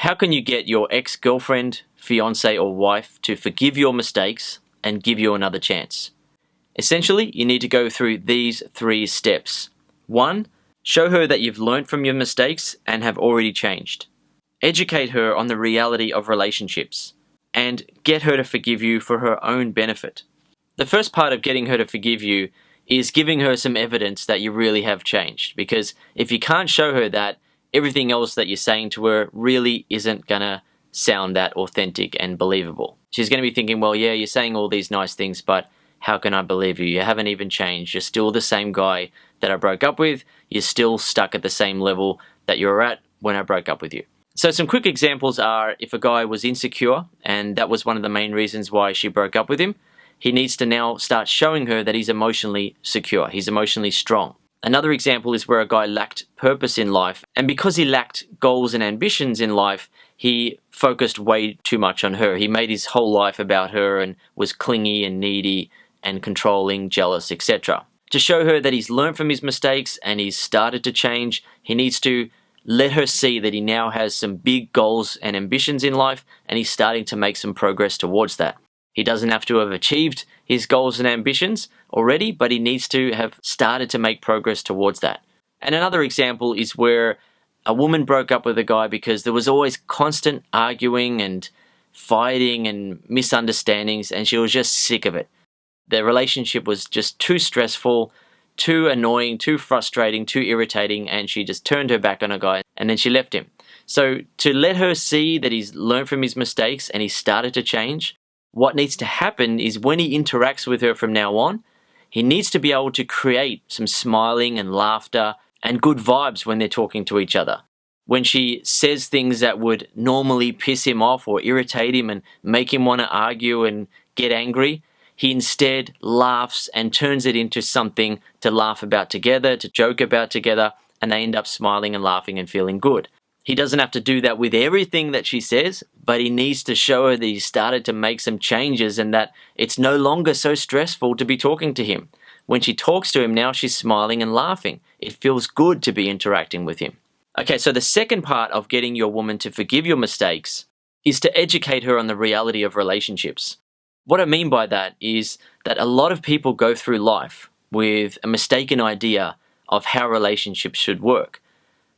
How can you get your ex-girlfriend, fiance, or wife to forgive your mistakes and give you another chance? Essentially, you need to go through these 3 steps. 1. Show her that you've learned from your mistakes and have already changed. Educate her on the reality of relationships and get her to forgive you for her own benefit. The first part of getting her to forgive you is giving her some evidence that you really have changed, because if you can't show her that, everything else that you're saying to her really isn't gonna sound that authentic and believable. She's gonna be thinking, well, yeah, you're saying all these nice things, but how can I believe you? You haven't even changed. You're still the same guy that I broke up with. You're still stuck at the same level that you were at when I broke up with you. So some quick examples are, if a guy was insecure and that was one of the main reasons why she broke up with him, he needs to now start showing her that he's emotionally secure. He's emotionally strong. Another example is where a guy lacked purpose in life, and because he lacked goals and ambitions in life, he focused way too much on her. He made his whole life about her and was clingy and needy and controlling, jealous, etc. To show her that he's learned from his mistakes and he's started to change, he needs to let her see that he now has some big goals and ambitions in life, and he's starting to make some progress towards that. He doesn't have to have achieved his goals and ambitions already, but he needs to have started to make progress towards that. And another example is where a woman broke up with a guy because there was always constant arguing and fighting and misunderstandings, and she was just sick of it. The relationship was just too stressful, too annoying, too frustrating, too irritating, and she just turned her back on a guy and then she left him. So to let her see that he's learned from his mistakes and he's started to change, what needs to happen is when he interacts with her from now on, he needs to be able to create some smiling and laughter and good vibes when they're talking to each other. When she says things that would normally piss him off or irritate him and make him want to argue and get angry, he instead laughs and turns it into something to laugh about together, to joke about together, and they end up smiling and laughing and feeling good. He doesn't have to do that with everything that she says, but he needs to show her that he's started to make some changes and that it's no longer so stressful to be talking to him. When she talks to him now, she's smiling and laughing. It feels good to be interacting with him. Okay, so the second part of getting your woman to forgive your mistakes is to educate her on the reality of relationships. What I mean by that is that a lot of people go through life with a mistaken idea of how relationships should work.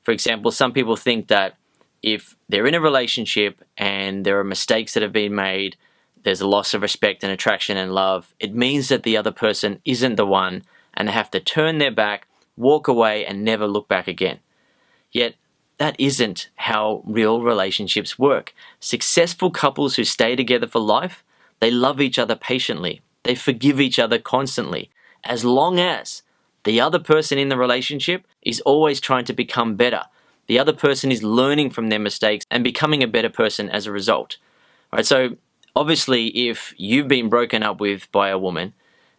For example, some people think that if they're in a relationship and there are mistakes that have been made, there's a loss of respect and attraction and love, it means that the other person isn't the one and they have to turn their back, walk away, and never look back again. Yet, that isn't how real relationships work. Successful couples who stay together for life, they love each other patiently. They forgive each other constantly, as long as the other person in the relationship is always trying to become better. The other person is learning from their mistakes and becoming a better person as a result. All right, so obviously, if you've been broken up with by a woman,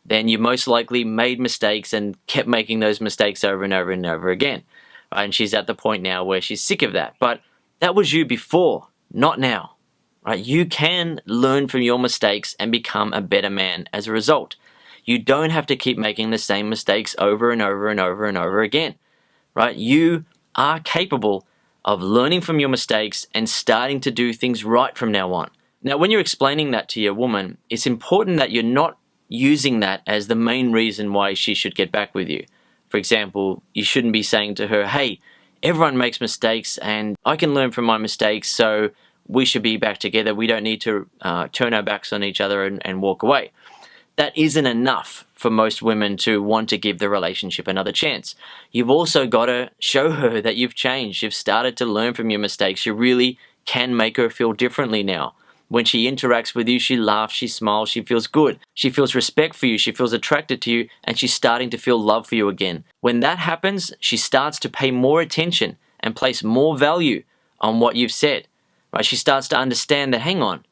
then you most likely made mistakes and kept making those mistakes over and over and over again. Right, and she's at the point now where she's sick of that. But that was you before, not now. Right, you can learn from your mistakes and become a better man as a result. You don't have to keep making the same mistakes over and over and over and over again. Right? You are capable of learning from your mistakes and starting to do things right from now on. Now, when you're explaining that to your woman, it's important that you're not using that as the main reason why she should get back with you. For example, you shouldn't be saying to her, hey, everyone makes mistakes and I can learn from my mistakes, so we should be back together. We don't need to turn our backs on each other and walk away. That isn't enough for most women to want to give the relationship another chance. You've also got to show her that you've changed. You've started to learn from your mistakes. You really can make her feel differently now. When she interacts with you, she laughs, she smiles, she feels good. She feels respect for you, she feels attracted to you, and she's starting to feel love for you again. When that happens, she starts to pay more attention and place more value on what you've said. Right? She starts to understand that, hang on,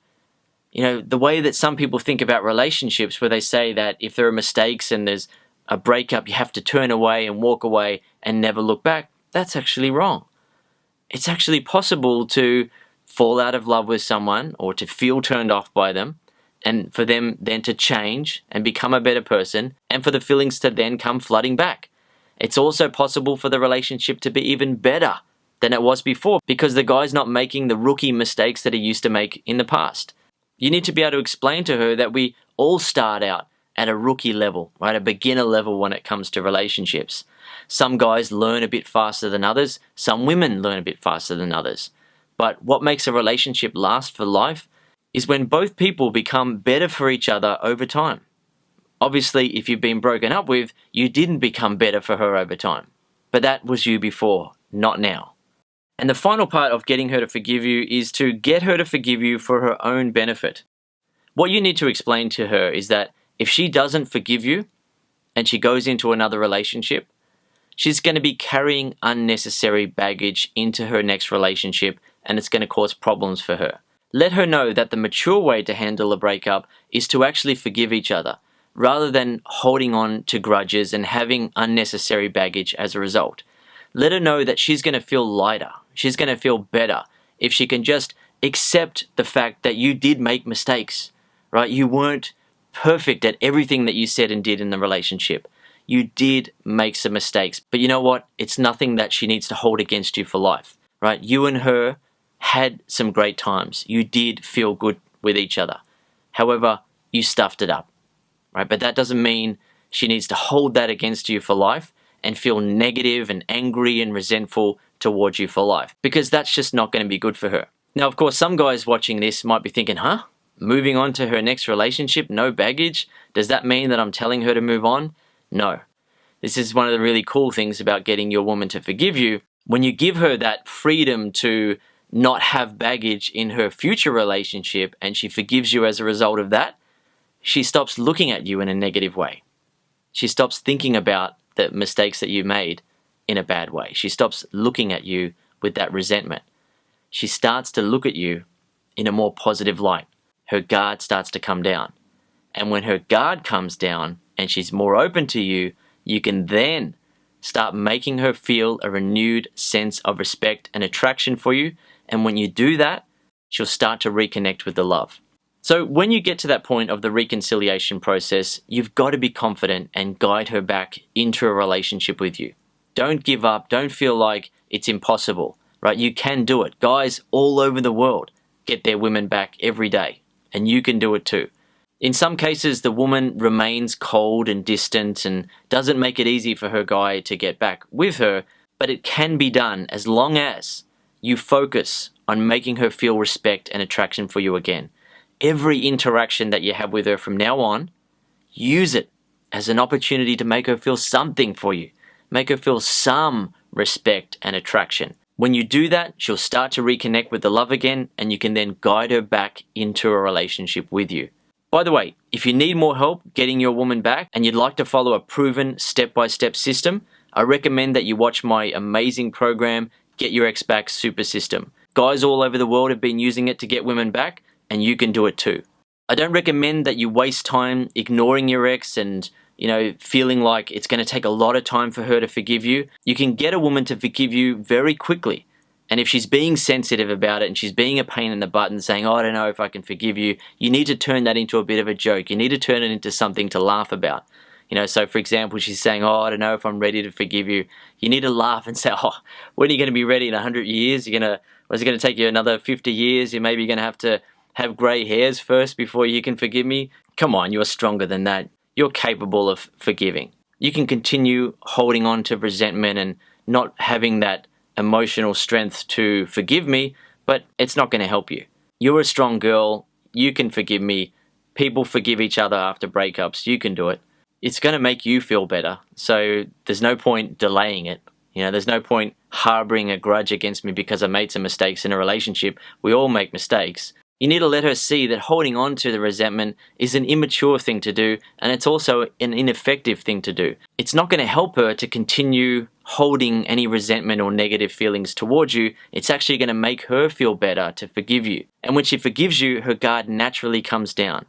the way that some people think about relationships, where they say that if there are mistakes and there's a breakup, you have to turn away and walk away and never look back, that's actually wrong. It's actually possible to fall out of love with someone or to feel turned off by them, and for them then to change and become a better person, and for the feelings to then come flooding back. It's also possible for the relationship to be even better than it was before because the guy's not making the rookie mistakes that he used to make in the past. You need to be able to explain to her that we all start out at a rookie level, right? A beginner level when it comes to relationships. Some guys learn a bit faster than others. Some women learn a bit faster than others. But what makes a relationship last for life is when both people become better for each other over time. Obviously, if you've been broken up with, you didn't become better for her over time. But that was you before, not now. And the final part of getting her to forgive you is to get her to forgive you for her own benefit. What you need to explain to her is that if she doesn't forgive you and she goes into another relationship, she's going to be carrying unnecessary baggage into her next relationship and it's going to cause problems for her. Let her know that the mature way to handle a breakup is to actually forgive each other rather than holding on to grudges and having unnecessary baggage as a result. Let her know that she's going to feel lighter. She's going to feel better if she can just accept the fact that you did make mistakes, right? You weren't perfect at everything that you said and did in the relationship. You did make some mistakes, but you know what? It's nothing that she needs to hold against you for life, right? You and her had some great times. You did feel good with each other. However, you stuffed it up, right? But that doesn't mean she needs to hold that against you for life and feel negative and angry and resentful towards you for life, because that's just not going to be good for her. Now, of course, some guys watching this might be thinking, moving on to her next relationship, no baggage? Does that mean that I'm telling her to move on? No. This is one of the really cool things about getting your woman to forgive you. When you give her that freedom to not have baggage in her future relationship and she forgives you as a result of that, she stops looking at you in a negative way. She stops thinking about the mistakes that you made in a bad way. She stops looking at you with that resentment. She starts to look at you in a more positive light. Her guard starts to come down. And when her guard comes down and she's more open to you, you can then start making her feel a renewed sense of respect and attraction for you. And when you do that, she'll start to reconnect with the love. So when you get to that point of the reconciliation process, you've got to be confident and guide her back into a relationship with you. Don't give up. Don't feel like it's impossible, right? You can do it. Guys all over the world get their women back every day, and you can do it too. In some cases, the woman remains cold and distant and doesn't make it easy for her guy to get back with her, but it can be done as long as you focus on making her feel respect and attraction for you again. Every interaction that you have with her from now on, use it as an opportunity to make her feel something for you. Make her feel some respect and attraction. When you do that, she'll start to reconnect with the love again, and you can then guide her back into a relationship with you. By the way, if you need more help getting your woman back and you'd like to follow a proven step-by-step system, I recommend that you watch my amazing program, Get Your Ex Back Super System. Guys all over the world have been using it to get women back, and you can do it too. I don't recommend that you waste time ignoring your ex and, feeling like it's going to take a lot of time for her to forgive you. You can get a woman to forgive you very quickly. And if she's being sensitive about it and she's being a pain in the butt and saying, I don't know if I can forgive you, you need to turn that into a bit of a joke. You need to turn it into something to laugh about. So for example, she's saying, I don't know if I'm ready to forgive you. You need to laugh and say, when are you going to be ready in 100 years? Was it going to take you another 50 years? You're maybe going to have grey hairs first before you can forgive me? Come on, you're stronger than that. You're capable of forgiving. You can continue holding on to resentment and not having that emotional strength to forgive me, but it's not going to help you. You're a strong girl. You can forgive me. People forgive each other after breakups. You can do it. It's going to make you feel better. So there's no point delaying it. There's no point harboring a grudge against me because I made some mistakes in a relationship. We all make mistakes. You need to let her see that holding on to the resentment is an immature thing to do, and it's also an ineffective thing to do. It's not going to help her to continue holding any resentment or negative feelings towards you. It's actually going to make her feel better to forgive you. And when she forgives you, her guard naturally comes down.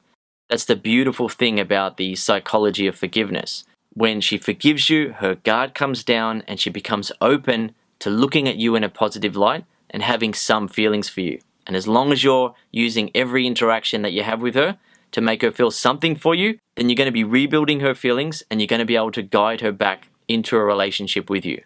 That's the beautiful thing about the psychology of forgiveness. When she forgives you, her guard comes down and she becomes open to looking at you in a positive light and having some feelings for you. And as long as you're using every interaction that you have with her to make her feel something for you, then you're going to be rebuilding her feelings and you're going to be able to guide her back into a relationship with you.